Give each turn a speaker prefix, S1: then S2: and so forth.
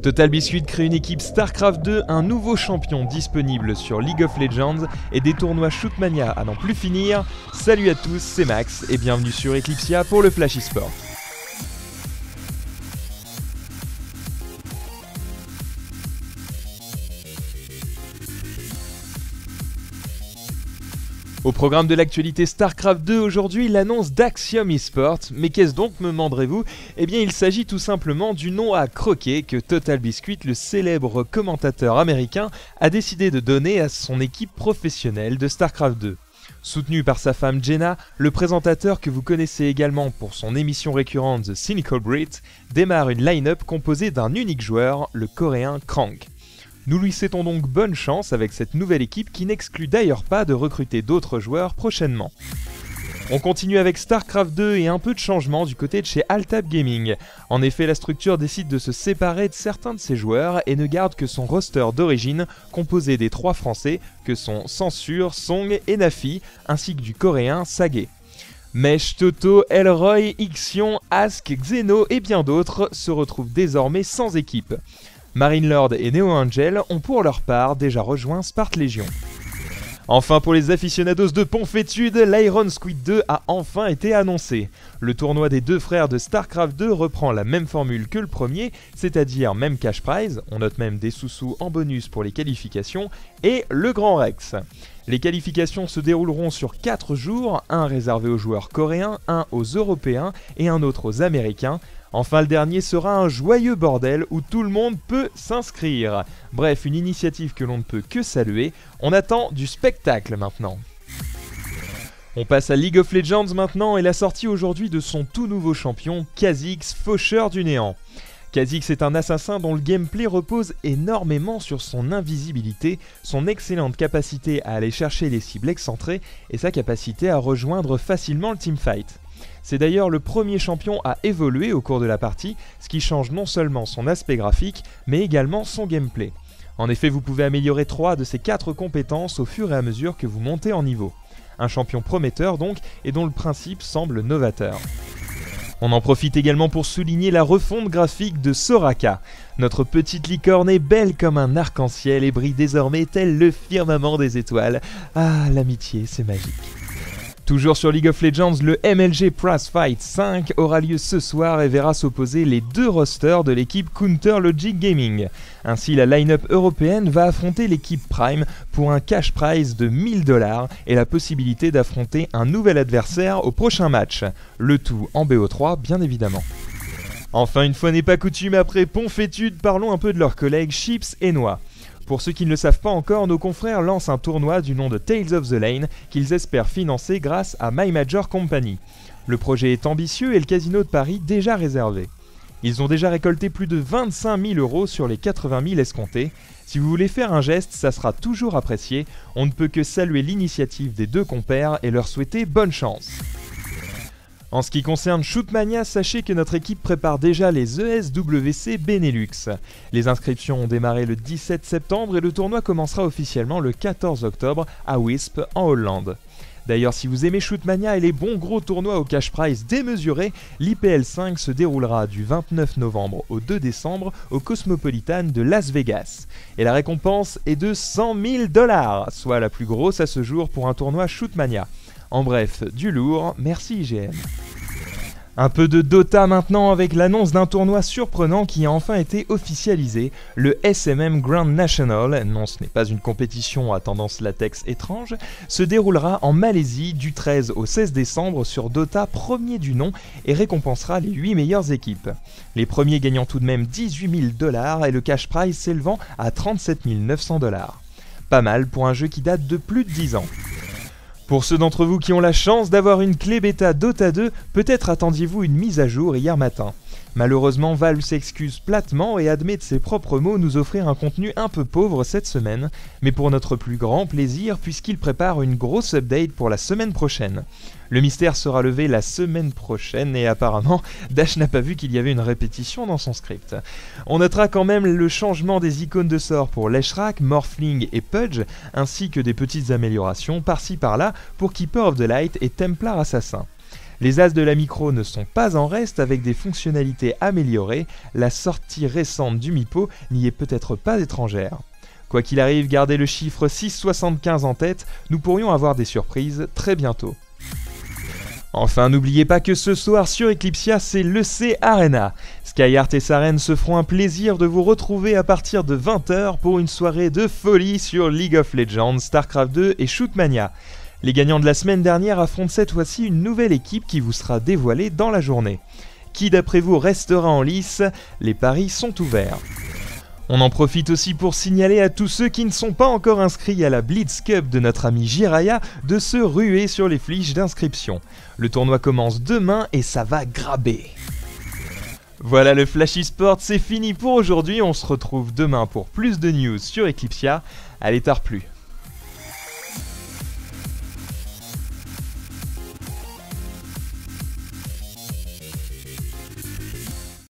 S1: Total Biscuit crée une équipe StarCraft 2, un nouveau champion disponible sur League of Legends et des tournois Shootmania à n'en plus finir. Salut à tous, c'est Max et bienvenue sur Eclipsia pour le Flash eSport. Au programme de l'actualité StarCraft 2 aujourd'hui, l'annonce d'Axiom eSport. Mais qu'est-ce donc, me demanderez-vous ? Eh bien, il s'agit tout simplement du nom à croquer que Total Biscuit, le célèbre commentateur américain, a décidé de donner à son équipe professionnelle de StarCraft 2. Soutenu par sa femme Jenna, le présentateur que vous connaissez également pour son émission récurrente The Cynical Brit démarre une line-up composée d'un unique joueur, le coréen Crank. Nous lui souhaitons donc bonne chance avec cette nouvelle équipe qui n'exclut d'ailleurs pas de recruter d'autres joueurs prochainement. On continue avec StarCraft 2 et un peu de changement du côté de chez Altab Gaming. En effet, la structure décide de se séparer de certains de ses joueurs et ne garde que son roster d'origine, composé des 3 Français que sont Censure, Song et Nafi, ainsi que du coréen Sage. Mesh, Toto, Elroy, Ixion, Ask, Xeno et bien d'autres se retrouvent désormais sans équipe. Marine Lord et Neo Angel ont pour leur part déjà rejoint Spart Legion. Enfin, pour les aficionados de Ponfétude, l'Iron Squid 2 a enfin été annoncé. Le tournoi des 2 frères de StarCraft 2 reprend la même formule que le premier, c'est-à-dire même cash prize, on note même des sous-sous en bonus pour les qualifications, et le Grand Rex. Les qualifications se dérouleront sur 4 jours, un réservé aux joueurs coréens, un aux Européens et un autre aux Américains. Enfin, le dernier sera un joyeux bordel où tout le monde peut s'inscrire. Bref, une initiative que l'on ne peut que saluer. On attend du spectacle maintenant. On passe à League of Legends maintenant et la sortie aujourd'hui de son tout nouveau champion, Kha'Zix, faucheur du néant. Kha'Zix est un assassin dont le gameplay repose énormément sur son invisibilité, son excellente capacité à aller chercher les cibles excentrées et sa capacité à rejoindre facilement le teamfight. C'est d'ailleurs le premier champion à évoluer au cours de la partie, ce qui change non seulement son aspect graphique, mais également son gameplay. En effet, vous pouvez améliorer 3 de ces 4 compétences au fur et à mesure que vous montez en niveau. Un champion prometteur donc, et dont le principe semble novateur. On en profite également pour souligner la refonte graphique de Soraka. Notre petite licorne est belle comme un arc-en-ciel et brille désormais tel le firmament des étoiles. Ah, l'amitié, c'est magique. Toujours sur League of Legends, le MLG Prize Fight 5 aura lieu ce soir et verra s'opposer les 2 rosters de l'équipe Counter Logic Gaming. Ainsi, la line-up européenne va affronter l'équipe Prime pour un cash prize de 1000 $ et la possibilité d'affronter un nouvel adversaire au prochain match. Le tout en BO3, bien évidemment. Enfin, une fois n'est pas coutume, après Ponfétude, parlons un peu de leurs collègues Chips et Noix. Pour ceux qui ne le savent pas encore, nos confrères lancent un tournoi du nom de Tales of the Lane qu'ils espèrent financer grâce à My Major Company. Le projet est ambitieux et le casino de Paris déjà réservé. Ils ont déjà récolté plus de 25 000 € sur les 80 000 escomptés. Si vous voulez faire un geste, ça sera toujours apprécié. On ne peut que saluer l'initiative des 2 compères et leur souhaiter bonne chance. En ce qui concerne Shootmania, sachez que notre équipe prépare déjà les ESWC Benelux. Les inscriptions ont démarré le 17 septembre et le tournoi commencera officiellement le 14 octobre à Wisp en Hollande. D'ailleurs, si vous aimez Shootmania et les bons gros tournois au cash prize démesuré, l'IPL 5 se déroulera du 29 novembre au 2 décembre au Cosmopolitan de Las Vegas. Et la récompense est de 100 000 $, soit la plus grosse à ce jour pour un tournoi Shootmania. En bref, du lourd, merci IGN. Un peu de Dota maintenant avec l'annonce d'un tournoi surprenant qui a enfin été officialisé, le SMM Grand National, non ce n'est pas une compétition à tendance latex étrange, se déroulera en Malaisie du 13 au 16 décembre sur Dota premier du nom et récompensera les 8 meilleures équipes. Les premiers gagnant tout de même 18 000 $ et le cash prize s'élevant à 37 900 $. Pas mal pour un jeu qui date de plus de 10 ans. Pour ceux d'entre vous qui ont la chance d'avoir une clé bêta Dota 2, peut-être attendiez-vous une mise à jour hier matin. Malheureusement, Valve s'excuse platement et admet de ses propres mots nous offrir un contenu un peu pauvre cette semaine, mais pour notre plus grand plaisir puisqu'il prépare une grosse update pour la semaine prochaine. Le mystère sera levé la semaine prochaine et apparemment, Dash n'a pas vu qu'il y avait une répétition dans son script. On notera quand même le changement des icônes de sort pour Leshrac, Morphling et Pudge, ainsi que des petites améliorations par-ci par-là pour Keeper of the Light et Templar Assassin. Les as de la micro ne sont pas en reste avec des fonctionnalités améliorées, la sortie récente du MiPo n'y est peut-être pas étrangère. Quoi qu'il arrive, gardez le chiffre 675 en tête, nous pourrions avoir des surprises très bientôt. Enfin, n'oubliez pas que ce soir sur Eclipsia, c'est l'EC Arena. Skyheart et Saren se feront un plaisir de vous retrouver à partir de 20h pour une soirée de folie sur League of Legends, StarCraft 2 et Shootmania. Les gagnants de la semaine dernière affrontent cette fois-ci une nouvelle équipe qui vous sera dévoilée dans la journée. Qui d'après vous restera en lice? Les paris sont ouverts. On en profite aussi pour signaler à tous ceux qui ne sont pas encore inscrits à la Blitz Cup de notre ami Jiraya de se ruer sur les fiches d'inscription. Le tournoi commence demain et ça va graber. Voilà, le Flash eSport, c'est fini pour aujourd'hui. On se retrouve demain pour plus de news sur Eclipsia. Allez, tard plus.